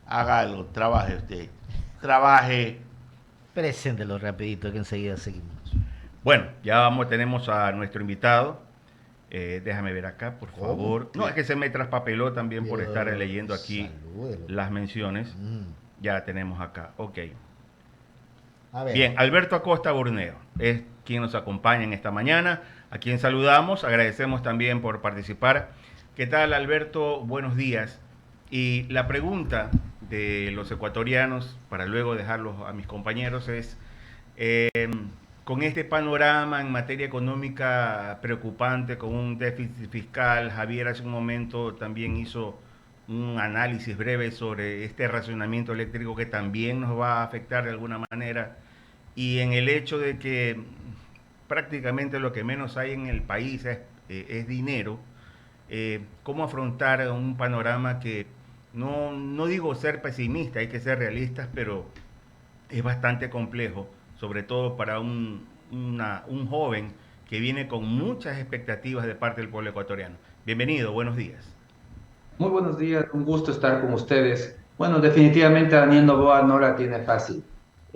Hágalo, trabaje usted. Trabaje. Preséntelo rapidito que enseguida seguimos. Bueno, tenemos a nuestro invitado. Déjame ver acá, por ¿Cómo? favor. No, es que se me traspapeló también por estar Pero leyendo aquí salúdelo. las menciones. Mm. Ya tenemos acá. Ok. A ver, Bien, Alberto Acosta Burneo es quien nos acompaña en esta mañana, a quien saludamos, agradecemos también por participar. ¿Qué tal, Alberto? Buenos días. Y la pregunta de los ecuatorianos, para luego dejarlos a mis compañeros, es, eh, con este panorama en materia económica preocupante, con un déficit fiscal, Javier hace un momento también hizo un análisis breve sobre este racionamiento eléctrico que también nos va a afectar de alguna manera, y en el hecho de que prácticamente lo que menos hay en el país es dinero. ¿Cómo afrontar un panorama que no digo ser pesimista, hay que ser realistas, pero es bastante complejo, sobre todo para un joven que viene con muchas expectativas de parte del pueblo ecuatoriano? Bienvenido, buenos días. Muy buenos días, un gusto estar con ustedes. Bueno, definitivamente Daniel Noboa no la tiene fácil.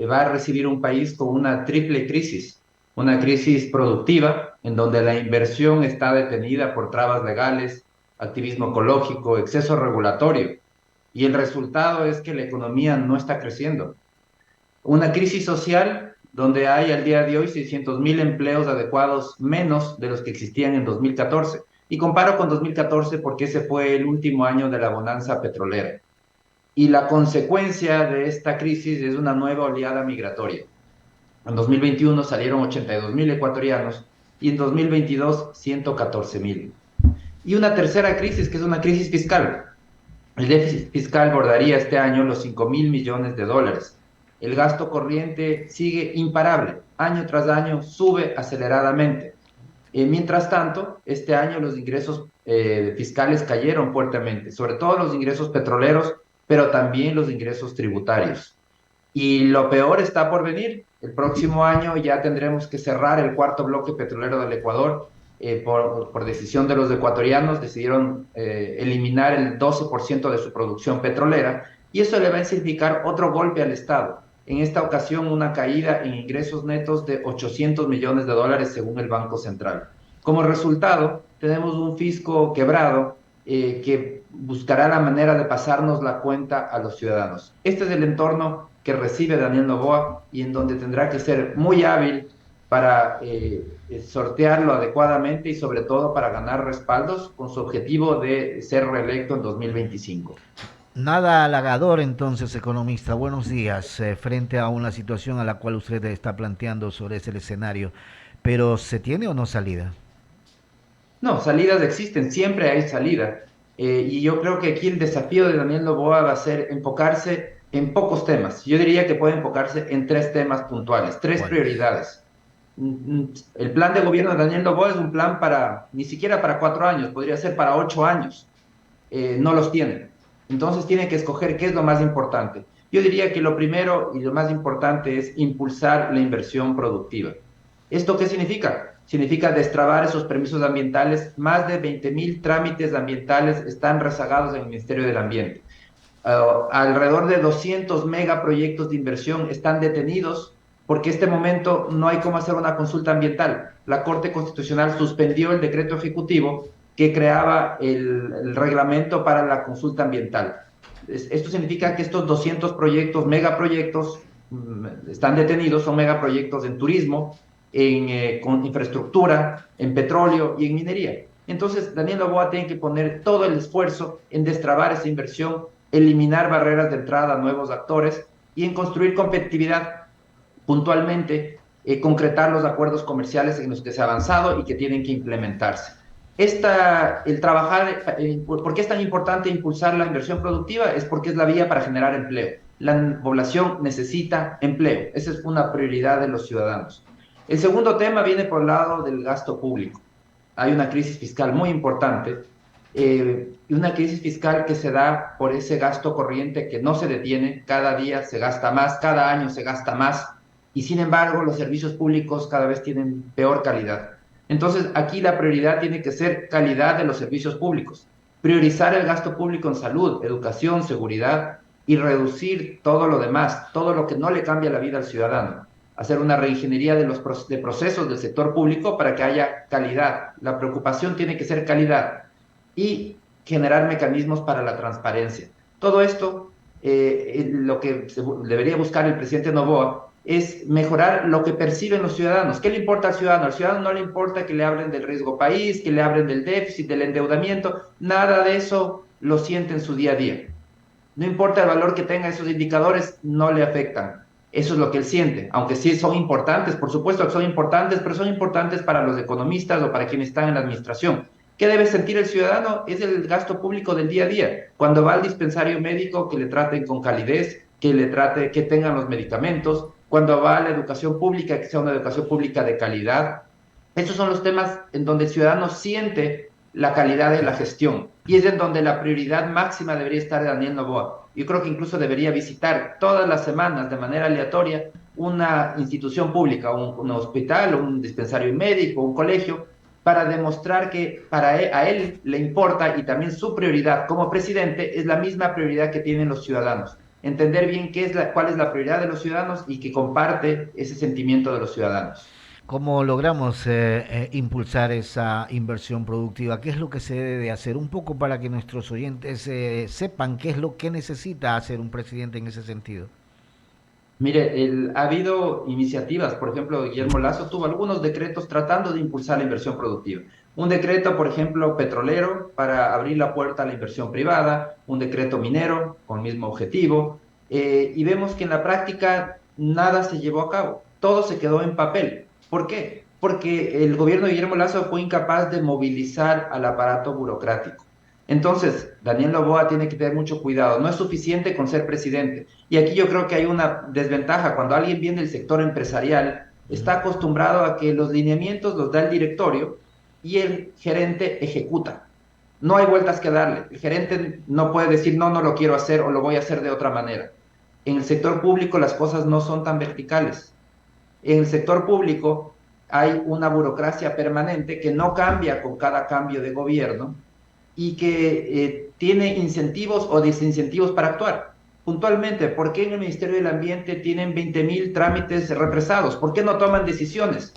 Va a recibir un país con una triple crisis, una crisis productiva, en donde la inversión está detenida por trabas legales, activismo ecológico, exceso regulatorio, y el resultado es que la economía no está creciendo. Una crisis social donde hay al día de hoy 600.000 empleos adecuados menos de los que existían en 2014. Y comparo con 2014 porque ese fue el último año de la bonanza petrolera. Y la consecuencia de esta crisis es una nueva oleada migratoria. En 2021 salieron 82.000 ecuatorianos y en 2022 114.000. Y una tercera crisis, que es una crisis fiscal. El déficit fiscal bordaría este año los 5.000 millones de dólares. El gasto corriente sigue imparable, año tras año sube aceleradamente. Mientras tanto, este año los ingresos fiscales cayeron fuertemente, sobre todo los ingresos petroleros, pero también los ingresos tributarios. Y lo peor está por venir. El próximo año ya tendremos que cerrar el cuarto bloque petrolero del Ecuador. Por decisión de los ecuatorianos, decidieron eliminar el 12% de su producción petrolera y eso le va a significar otro golpe al Estado. En esta ocasión, una caída en ingresos netos de 800 millones de dólares según el Banco Central. Como resultado, tenemos un fisco quebrado que buscará la manera de pasarnos la cuenta a los ciudadanos. Este es el entorno que recibe Daniel Noboa y en donde tendrá que ser muy hábil para sortearlo adecuadamente y sobre todo para ganar respaldos con su objetivo de ser reelecto en 2025. nada halagador entonces, economista. Buenos días. Frente a una situación a la cual usted está planteando sobre ese escenario, pero ¿se tiene o no salida? No, salidas existen, siempre hay salida. Y yo creo que aquí el desafío de Daniel Noboa va a ser enfocarse en pocos temas. Yo diría que puede enfocarse en tres temas puntuales, tres ¿Cuáles? prioridades. El plan de gobierno de Daniel Noboa es un plan para, ni siquiera para 4 años, podría ser para 8 años. No los tiene. Entonces tiene que escoger qué es lo más importante. Yo diría que lo primero y lo más importante es impulsar la inversión productiva. ¿Esto qué significa? Significa destrabar esos permisos ambientales. Más de 20.000 trámites ambientales están rezagados en el Ministerio del Ambiente. Alrededor de 200 megaproyectos de inversión están detenidos porque en este momento no hay cómo hacer una consulta ambiental. La Corte Constitucional suspendió el decreto ejecutivo que creaba el reglamento para la consulta ambiental. Esto significa que estos 200 proyectos, megaproyectos, están detenidos, son megaproyectos en turismo, con infraestructura, en petróleo y en minería. Entonces, Daniel Noboa tiene que poner todo el esfuerzo en destrabar esa inversión, eliminar barreras de entrada a nuevos actores y en construir competitividad puntualmente, concretar los acuerdos comerciales en los que se ha avanzado y que tienen que implementarse. El trabajar, ¿por qué es tan importante impulsar la inversión productiva? Es porque es la vía para generar empleo. La población necesita empleo. Esa es una prioridad de los ciudadanos. El segundo tema viene por el lado del gasto público. Hay una crisis fiscal muy importante y una crisis fiscal que se da por ese gasto corriente que no se detiene, cada día se gasta más, cada año se gasta más y sin embargo los servicios públicos cada vez tienen peor calidad. Entonces aquí la prioridad tiene que ser calidad de los servicios públicos, priorizar el gasto público en salud, educación, seguridad y reducir todo lo demás, todo lo que no le cambia la vida al ciudadano. Hacer una reingeniería de procesos del sector público para que haya calidad. La preocupación tiene que ser calidad y generar mecanismos para la transparencia. Todo esto, lo que debería buscar el presidente Noboa es mejorar lo que perciben los ciudadanos. ¿Qué le importa al ciudadano? Al ciudadano no le importa que le hablen del riesgo país, que le hablen del déficit, del endeudamiento, nada de eso lo siente en su día a día. No importa el valor que tenga esos indicadores, no le afectan. Eso es lo que él siente, aunque sí son importantes, por supuesto que son importantes, pero son importantes para los economistas o para quienes están en la administración. ¿Qué debe sentir el ciudadano? Es el gasto público del día a día. Cuando va al dispensario médico, que le traten con calidez, que tengan los medicamentos. Cuando va a la educación pública, que sea una educación pública de calidad. Esos son los temas en donde el ciudadano siente la calidad de la gestión y es en donde la prioridad máxima debería estar Daniel Noboa. Yo creo que incluso debería visitar todas las semanas de manera aleatoria una institución pública, un hospital, un dispensario médico, un colegio, para demostrar que a él le importa y también su prioridad como presidente es la misma prioridad que tienen los ciudadanos. Entender bien cuál es la prioridad de los ciudadanos y que comparte ese sentimiento de los ciudadanos. ¿Cómo logramos impulsar esa inversión productiva? ¿Qué es lo que se debe de hacer? Un poco para que nuestros oyentes sepan qué es lo que necesita hacer un presidente en ese sentido. Mire, ha habido iniciativas, por ejemplo, Guillermo Lasso tuvo algunos decretos tratando de impulsar la inversión productiva. Un decreto, por ejemplo, petrolero para abrir la puerta a la inversión privada, un decreto minero con el mismo objetivo, y vemos que en la práctica nada se llevó a cabo, todo se quedó en papel. ¿Por qué? Porque el gobierno de Guillermo Lasso fue incapaz de movilizar al aparato burocrático. Entonces, Daniel Noboa tiene que tener mucho cuidado. No es suficiente con ser presidente. Y aquí yo creo que hay una desventaja. Cuando alguien viene del sector empresarial, está acostumbrado a que los lineamientos los da el directorio y el gerente ejecuta. No hay vueltas que darle. El gerente no puede decir, no, no lo quiero hacer o lo voy a hacer de otra manera. En el sector público las cosas no son tan verticales. En el sector público hay una burocracia permanente que no cambia con cada cambio de gobierno y que tiene incentivos o desincentivos para actuar. Puntualmente, ¿por qué en el Ministerio del Ambiente tienen 20.000 trámites represados? ¿Por qué no toman decisiones?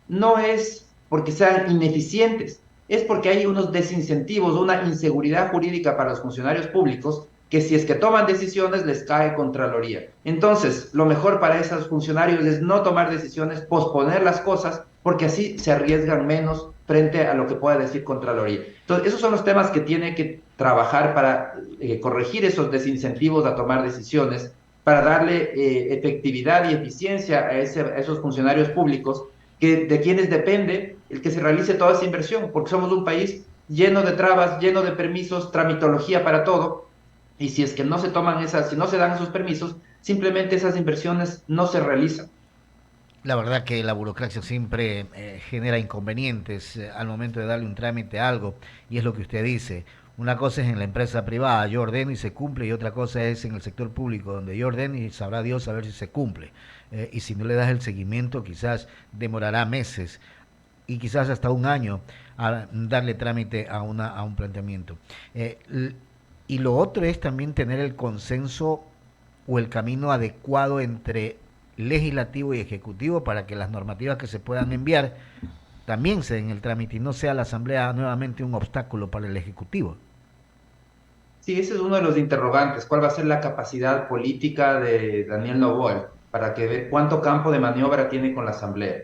No es porque sean ineficientes, es porque hay unos desincentivos, una inseguridad jurídica para los funcionarios públicos que si es que toman decisiones les cae Contraloría. Entonces, lo mejor para esos funcionarios es no tomar decisiones, posponer las cosas, porque así se arriesgan menos frente a lo que pueda decir Contraloría. Entonces, esos son los temas que tiene que trabajar para corregir esos desincentivos a tomar decisiones, para darle efectividad y eficiencia a esos funcionarios públicos de quienes depende el que se realice toda esa inversión, porque somos un país lleno de trabas, lleno de permisos, tramitología para todo, y si es que no se toman si no se dan esos permisos, simplemente esas inversiones no se realizan. La verdad que la burocracia siempre genera inconvenientes al momento de darle un trámite a algo, y es lo que usted dice. Una cosa es en la empresa privada, yo ordeno y se cumple, y otra cosa es en el sector público, donde yo ordeno y sabrá Dios a ver si se cumple. Y si no le das el seguimiento, quizás demorará meses y quizás hasta un año a darle trámite a un planteamiento. Y lo otro es también tener el consenso o el camino adecuado entre legislativo y ejecutivo para que las normativas que se puedan enviar también se den el trámite y no sea la Asamblea nuevamente un obstáculo para el Ejecutivo. Sí, ese es uno de los interrogantes. ¿Cuál va a ser la capacidad política de Daniel Noboa para que ver cuánto campo de maniobra tiene con la Asamblea?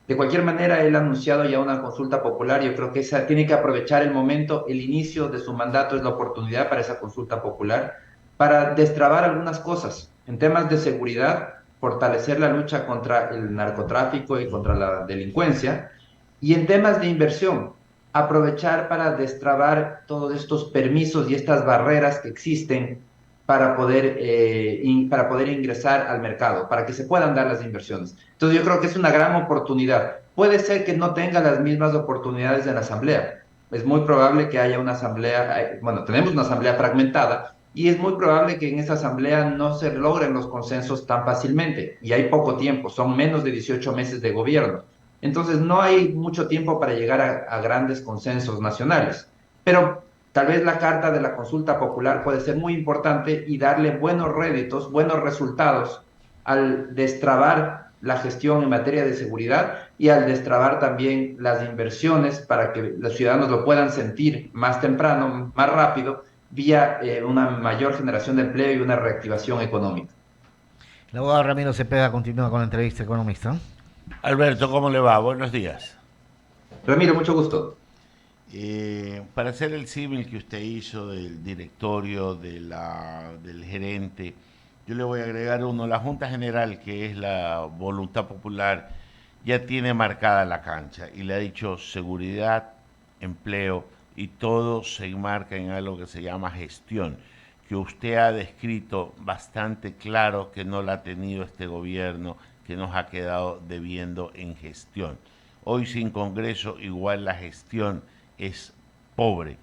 De cualquier manera, él ha anunciado ya una consulta popular. Yo creo que esa tiene que aprovechar el momento, el inicio de su mandato es la oportunidad para esa consulta popular, para destrabar algunas cosas en temas de seguridad, fortalecer la lucha contra el narcotráfico y contra la delincuencia, y en temas de inversión, aprovechar para destrabar todos estos permisos y estas barreras que existen para poder ingresar al mercado, para que se puedan dar las inversiones. Entonces yo creo que es una gran oportunidad. Puede ser que no tenga las mismas oportunidades en la asamblea. Es muy probable que haya una asamblea, bueno, tenemos una asamblea fragmentada y es muy probable que en esa asamblea no se logren los consensos tan fácilmente y hay poco tiempo, son menos de 18 meses de gobierno. Entonces no hay mucho tiempo para llegar a grandes consensos nacionales. Pero Tal vez la carta de la consulta popular puede ser muy importante y darle buenos réditos, buenos resultados al destrabar la gestión en materia de seguridad y al destrabar también las inversiones para que los ciudadanos lo puedan sentir más temprano, más rápido, vía una mayor generación de empleo y una reactivación económica. El abogado Ramiro Cepeda continúa con la entrevista economista. Alberto, ¿cómo le va? Buenos días. Ramiro, mucho gusto. Para hacer el símil que usted hizo del directorio, del gerente, yo le voy a agregar uno. La Junta General, que es la voluntad popular, ya tiene marcada la cancha y le ha dicho seguridad, empleo y todo se enmarca en algo que se llama gestión, que usted ha descrito bastante claro que no la ha tenido este gobierno, que nos ha quedado debiendo en gestión. Hoy sin Congreso igual la gestión es pobre,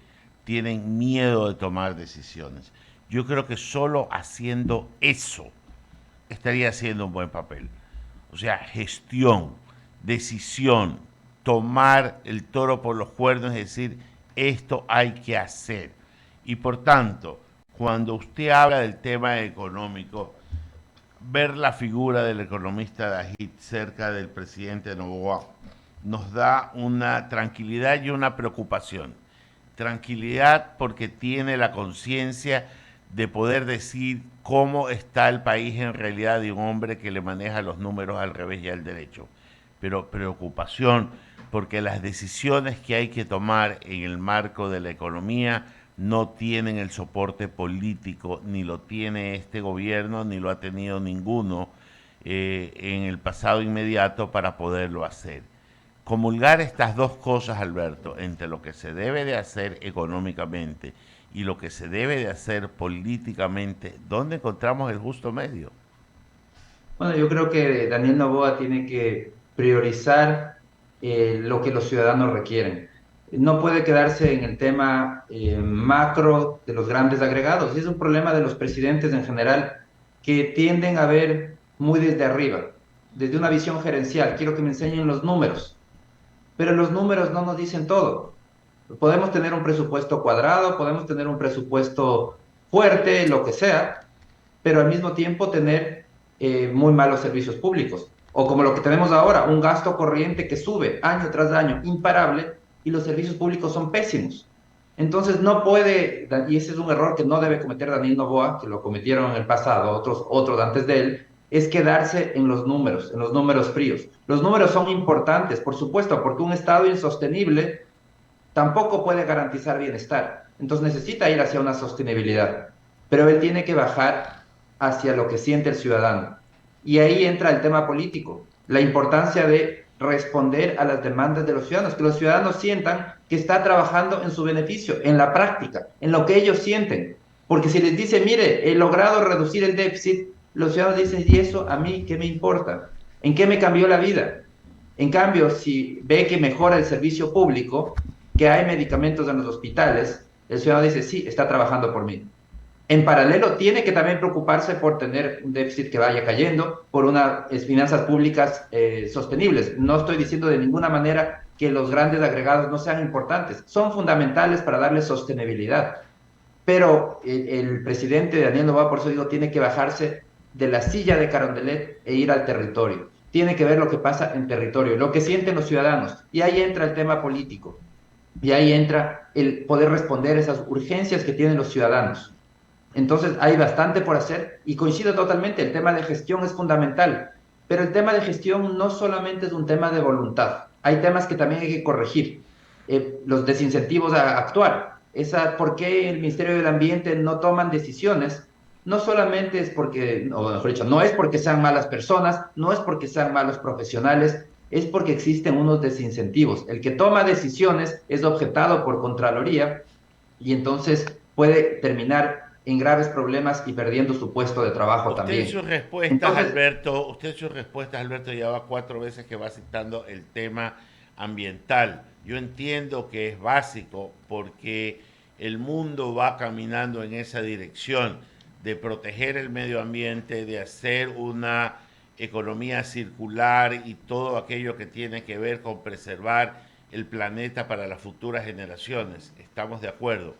tienen miedo de tomar decisiones. Yo creo que solo haciendo eso estaría haciendo un buen papel. O sea, gestión, decisión, tomar el toro por los cuernos, es decir, esto hay que hacer. Y por tanto, cuando usted habla del tema económico, ver la figura del economista Dajit cerca del presidente Noboa nos da una tranquilidad y una preocupación. Tranquilidad porque tiene la conciencia de poder decir cómo está el país en realidad de un hombre que le maneja los números al revés y al derecho. Pero preocupación porque las decisiones que hay que tomar en el marco de la economía no tienen el soporte político, ni lo tiene este gobierno, ni lo ha tenido ninguno en el pasado inmediato para poderlo hacer. Comulgar estas dos cosas, Alberto, entre lo que se debe de hacer económicamente y lo que se debe de hacer políticamente, ¿dónde encontramos el justo medio? Bueno, yo creo que Daniel Noboa tiene que priorizar lo que los ciudadanos requieren. No puede quedarse en el tema macro de los grandes agregados. Y es un problema de los presidentes en general que tienden a ver muy desde arriba, desde una visión gerencial. Quiero que me enseñen los números, pero los números no nos dicen todo. Podemos tener un presupuesto cuadrado, podemos tener un presupuesto fuerte, lo que sea, pero al mismo tiempo tener muy malos servicios públicos. O como lo que tenemos ahora, un gasto corriente que sube año tras año, imparable, y los servicios públicos son pésimos. Entonces no puede, y ese es un error que no debe cometer Daniel Noboa, que lo cometieron en el pasado, otros antes de él, es quedarse en los números fríos. Los números son importantes, por supuesto, porque un Estado insostenible tampoco puede garantizar bienestar. Entonces necesita ir hacia una sostenibilidad, pero él tiene que bajar hacia lo que siente el ciudadano. Y ahí entra el tema político, la importancia de responder a las demandas de los ciudadanos, que los ciudadanos sientan que está trabajando en su beneficio, en la práctica, en lo que ellos sienten. Porque si les dice, mire, he logrado reducir el déficit, los ciudadanos dicen, ¿y eso a mí qué me importa? ¿En qué me cambió la vida? En cambio, si ve que mejora el servicio público, que hay medicamentos en los hospitales, el ciudadano dice, sí, está trabajando por mí. En paralelo, tiene que también preocuparse por tener un déficit que vaya cayendo, por unas finanzas públicas sostenibles. No estoy diciendo de ninguna manera que los grandes agregados no sean importantes, son fundamentales para darle sostenibilidad. Pero el presidente Daniel Noboa, por eso digo, tiene que bajarse de la silla de Carondelet e ir al territorio. Tiene que ver lo que pasa en territorio, lo que sienten los ciudadanos. Y ahí entra el tema político. Y ahí entra el poder responder esas urgencias que tienen los ciudadanos. Entonces hay bastante por hacer y coincido totalmente, el tema de gestión es fundamental, pero el tema de gestión no solamente es un tema de voluntad, hay temas que también hay que corregir, los desincentivos a actuar, ¿por qué el Ministerio del Ambiente no toman decisiones? No solamente es porque, o mejor dicho, no es porque sean malas personas, no es porque sean malos profesionales, es porque existen unos desincentivos. El que toma decisiones es objetado por Contraloría y entonces puede terminar en graves problemas y perdiendo su puesto de trabajo también. Entonces, Usted en sus respuestas, Alberto, ya va 4 veces que va citando el tema ambiental. Yo entiendo que es básico porque el mundo va caminando en esa dirección de proteger el medio ambiente, de hacer una economía circular y todo aquello que tiene que ver con preservar el planeta para las futuras generaciones. Estamos de acuerdo.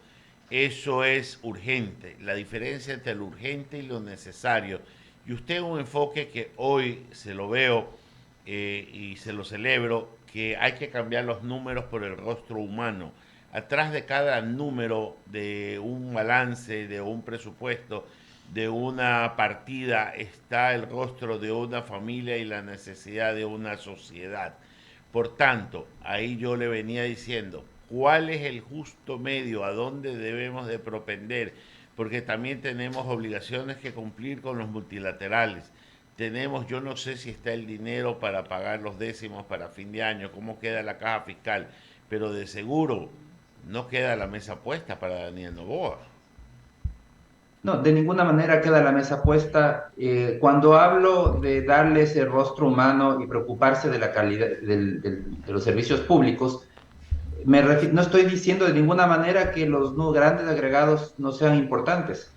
eso es urgente, la diferencia entre lo urgente y lo necesario. Y usted un enfoque que hoy se lo veo y se lo celebro, que hay que cambiar los números por el rostro humano. Atrás de cada número de un balance, de un presupuesto, de una partida, está el rostro de una familia y la necesidad de una sociedad. Por tanto, ahí yo le venía diciendo, ¿cuál es el justo medio? ¿A dónde debemos de propender? Porque también tenemos obligaciones que cumplir con los multilaterales. Tenemos, yo no sé si está el dinero para pagar los décimos para fin de año, cómo queda la caja fiscal, pero de seguro no queda la mesa puesta para Daniel Noboa. No, de ninguna manera queda la mesa puesta. Cuando hablo de darle ese rostro humano y preocuparse de la calidad de los servicios públicos, no estoy diciendo de ninguna manera que los grandes agregados no sean importantes.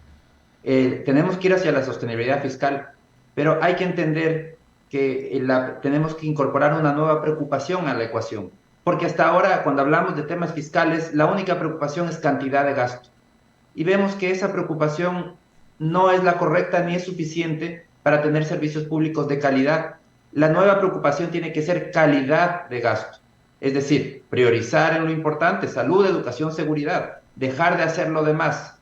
Tenemos que ir hacia la sostenibilidad fiscal, pero hay que entender que tenemos que incorporar una nueva preocupación a la ecuación, porque hasta ahora, cuando hablamos de temas fiscales, la única preocupación es cantidad de gasto. Y vemos que esa preocupación no es la correcta ni es suficiente para tener servicios públicos de calidad. La nueva preocupación tiene que ser calidad de gasto, es decir, priorizar en lo importante, salud, educación, seguridad, dejar de hacer lo demás,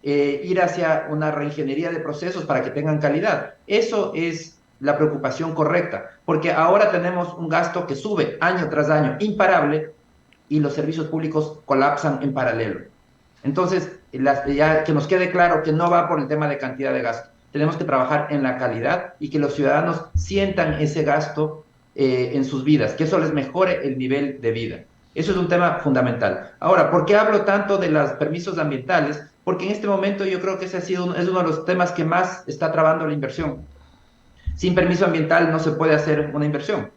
ir hacia una reingeniería de procesos para que tengan calidad. Eso es la preocupación correcta, porque ahora tenemos un gasto que sube año tras año, imparable, y los servicios públicos colapsan en paralelo. Entonces, ya que nos quede claro que no va por el tema de cantidad de gasto. Tenemos que trabajar en la calidad y que los ciudadanos sientan ese gasto en sus vidas, que eso les mejore el nivel de vida. Eso es un tema fundamental. Ahora, ¿por qué hablo tanto de los permisos ambientales? Porque en este momento yo creo que ese es uno de los temas que más está trabando la inversión. Sin permiso ambiental no se puede hacer una inversión.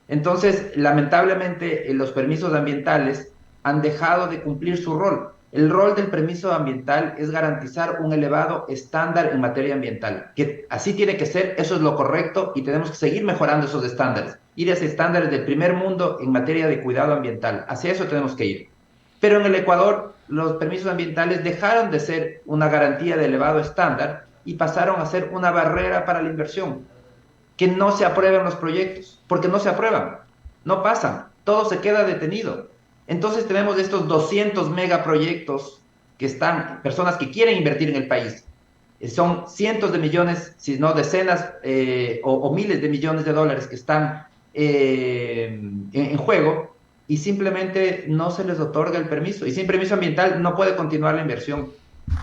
Entonces, lamentablemente, los permisos ambientales han dejado de cumplir su rol. El rol del permiso ambiental es garantizar un elevado estándar en materia ambiental, que así tiene que ser, eso es lo correcto y tenemos que seguir mejorando esos estándares, ir hacia estándares del primer mundo en materia de cuidado ambiental, hacia eso tenemos que ir. Pero en el Ecuador, los permisos ambientales dejaron de ser una garantía de elevado estándar y pasaron a ser una barrera para la inversión, que no se aprueban los proyectos, porque no se aprueban, no pasan, todo se queda detenido. Entonces tenemos estos 200 megaproyectos que están, personas que quieren invertir en el país. Son cientos de millones, si no decenas o miles de millones de dólares que están en juego y simplemente no se les otorga el permiso. Y sin permiso ambiental no puede continuar la inversión.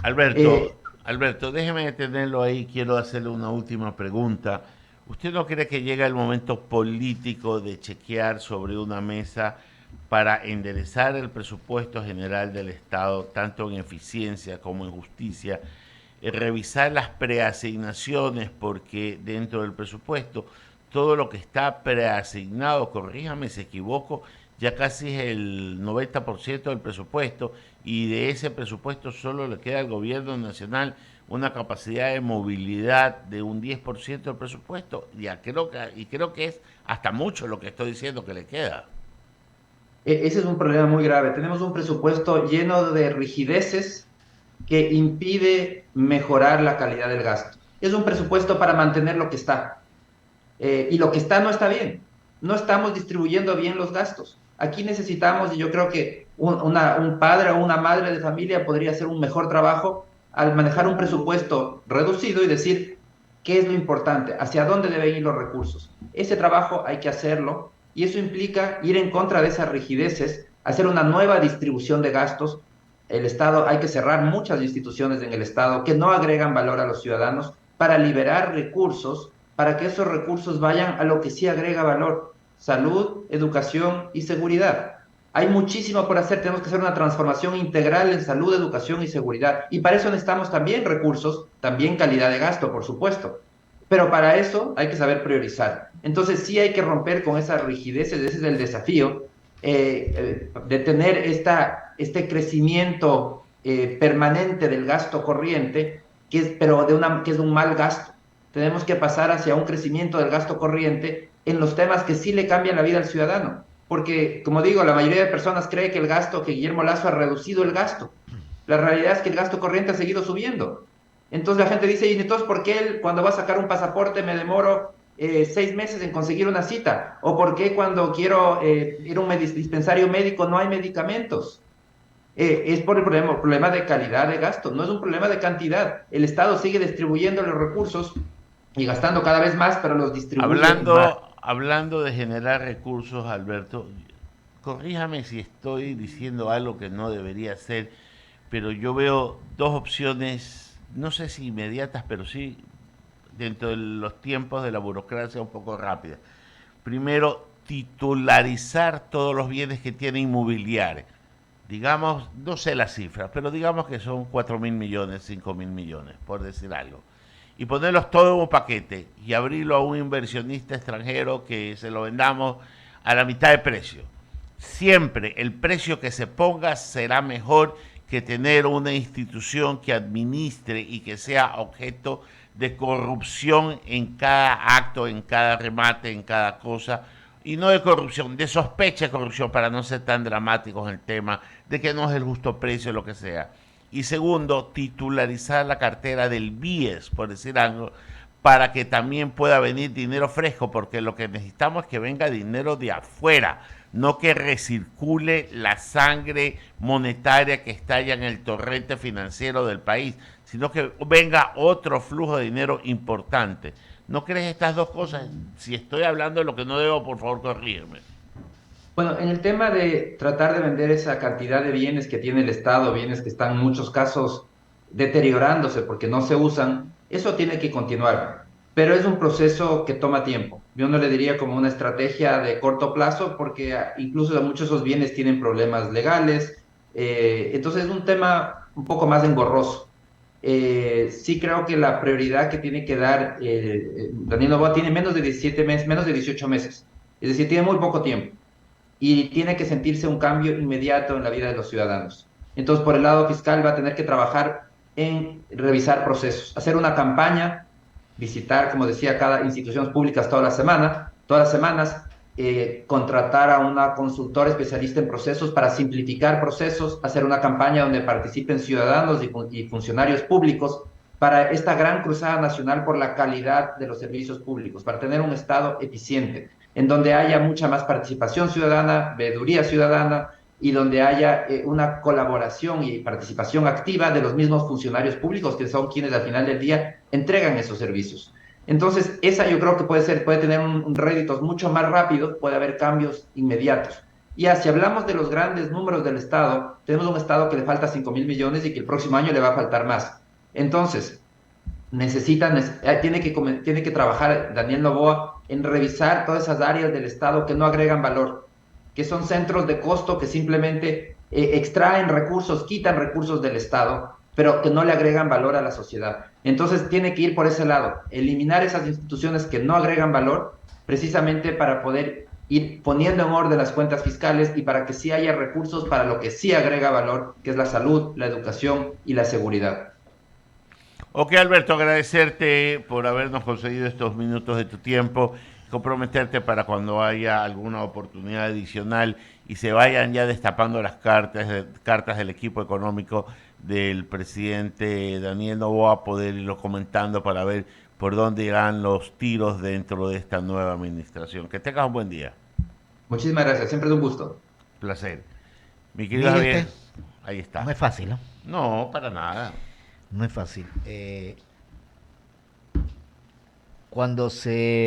Alberto, déjeme detenerlo ahí. Quiero hacerle una última pregunta. ¿Usted no cree que llega el momento político de chequear sobre una mesa para enderezar el presupuesto general del Estado, tanto en eficiencia como en justicia, revisar las preasignaciones, porque dentro del presupuesto, todo lo que está preasignado, corríjame si equivoco, ya casi es el 90% del presupuesto, y de ese presupuesto solo le queda al gobierno nacional una capacidad de movilidad de un 10% del presupuesto, creo que es hasta mucho lo que estoy diciendo que le queda. Ese es un problema muy grave. Tenemos un presupuesto lleno de rigideces que impide mejorar la calidad del gasto. Es un presupuesto para mantener lo que está. Y lo que está no está bien. No estamos distribuyendo bien los gastos. Aquí necesitamos, y yo creo que un padre o una madre de familia podría hacer un mejor trabajo al manejar un presupuesto reducido y decir qué es lo importante, hacia dónde deben ir los recursos. Ese trabajo hay que hacerlo. Y eso implica ir en contra de esas rigideces, hacer una nueva distribución de gastos. El Estado, hay que cerrar muchas instituciones en el Estado que no agregan valor a los ciudadanos para liberar recursos, para que esos recursos vayan a lo que sí agrega valor: salud, educación y seguridad. Hay muchísimo por hacer, tenemos que hacer una transformación integral en salud, educación y seguridad. Y para eso necesitamos también recursos, también calidad de gasto, por supuesto. Pero para eso hay que saber priorizar. Entonces sí hay que romper con esas rigideces, ese es el desafío, de tener este crecimiento permanente del gasto corriente, pero que es un mal gasto. Tenemos que pasar hacia un crecimiento del gasto corriente en los temas que sí le cambian la vida al ciudadano. Porque, como digo, la mayoría de personas cree que Guillermo Lasso ha reducido el gasto. La realidad es que el gasto corriente ha seguido subiendo. Entonces la gente dice, ¿y entonces por qué cuando va a sacar un pasaporte me demoro 6 meses en conseguir una cita? ¿O por qué cuando quiero ir a un dispensario médico no hay medicamentos? Es por el problema de calidad de gasto, no es un problema de cantidad. El Estado sigue distribuyendo los recursos y gastando cada vez más, pero los distribuye mal. Hablando de generar recursos, Alberto, corríjame si estoy diciendo algo que no debería ser, pero yo veo dos opciones, no sé si inmediatas, pero sí dentro de los tiempos de la burocracia un poco rápida. Primero, titularizar todos los bienes que tiene inmobiliaria. Digamos, no sé las cifras, pero digamos que son 4.000 millones, 5.000 millones, por decir algo. Y ponerlos todos en un paquete y abrirlo a un inversionista extranjero que se lo vendamos a la mitad de precio. Siempre el precio que se ponga será mejor que tener una institución que administre y que sea objeto de corrupción en cada acto, en cada remate, en cada cosa, y no de corrupción, de sospecha de corrupción, para no ser tan dramáticos en el tema de que no es el justo precio, lo que sea. Y segundo, titularizar la cartera del BIES, por decir algo, para que también pueda venir dinero fresco, porque lo que necesitamos es que venga dinero de afuera, no que recircule la sangre monetaria que estalla en el torrente financiero del país, sino que venga otro flujo de dinero importante. ¿No crees estas dos cosas? Si estoy hablando de lo que no debo, por favor, corrígeme. Bueno, en el tema de tratar de vender esa cantidad de bienes que tiene el Estado, bienes que están en muchos casos deteriorándose porque no se usan, eso tiene que continuar, pero es un proceso que toma tiempo. Yo no le diría como una estrategia de corto plazo porque incluso muchos de esos bienes tienen problemas legales, entonces es un tema un poco más engorroso. Sí creo que la prioridad que tiene que dar Daniel Noboa tiene menos de 17 meses, menos de 18 meses, es decir, tiene muy poco tiempo y tiene que sentirse un cambio inmediato en la vida de los ciudadanos. Entonces, por el lado fiscal va a tener que trabajar en revisar procesos, hacer una campaña, visitar, como decía, cada institución públicas todas las semanas, contratar a una consultora especialista en procesos para simplificar procesos, hacer una campaña donde participen ciudadanos y funcionarios públicos para esta gran cruzada nacional por la calidad de los servicios públicos, para tener un Estado eficiente en donde haya mucha más participación ciudadana, veeduría ciudadana y donde haya una colaboración y participación activa de los mismos funcionarios públicos que son quienes al final del día entregan esos servicios. Entonces, esa yo creo que puede tener un réditos mucho más rápido, puede haber cambios inmediatos. Y si hablamos de los grandes números del Estado, tenemos un Estado que le falta 5.000 millones y que el próximo año le va a faltar más. Entonces, tiene que trabajar Daniel Noboa en revisar todas esas áreas del Estado que no agregan valor, que son centros de costo que simplemente extraen recursos, quitan recursos del Estado, pero que no le agregan valor a la sociedad. Entonces tiene que ir por ese lado, eliminar esas instituciones que no agregan valor, precisamente para poder ir poniendo en orden las cuentas fiscales y para que sí haya recursos para lo que sí agrega valor, que es la salud, la educación y la seguridad. Ok, Alberto, agradecerte por habernos concedido estos minutos de tu tiempo, comprometerte para cuando haya alguna oportunidad adicional y se vayan ya destapando las cartas del equipo económico del presidente Daniel Noboa, poder irlo comentando para ver por dónde irán los tiros dentro de esta nueva administración. Que tengas un buen día. Muchísimas gracias, siempre es un gusto. Placer. Mi querido Mire Javier, usted, ahí está. no es fácil, ¿no? No, para nada. No es fácil. Cuando se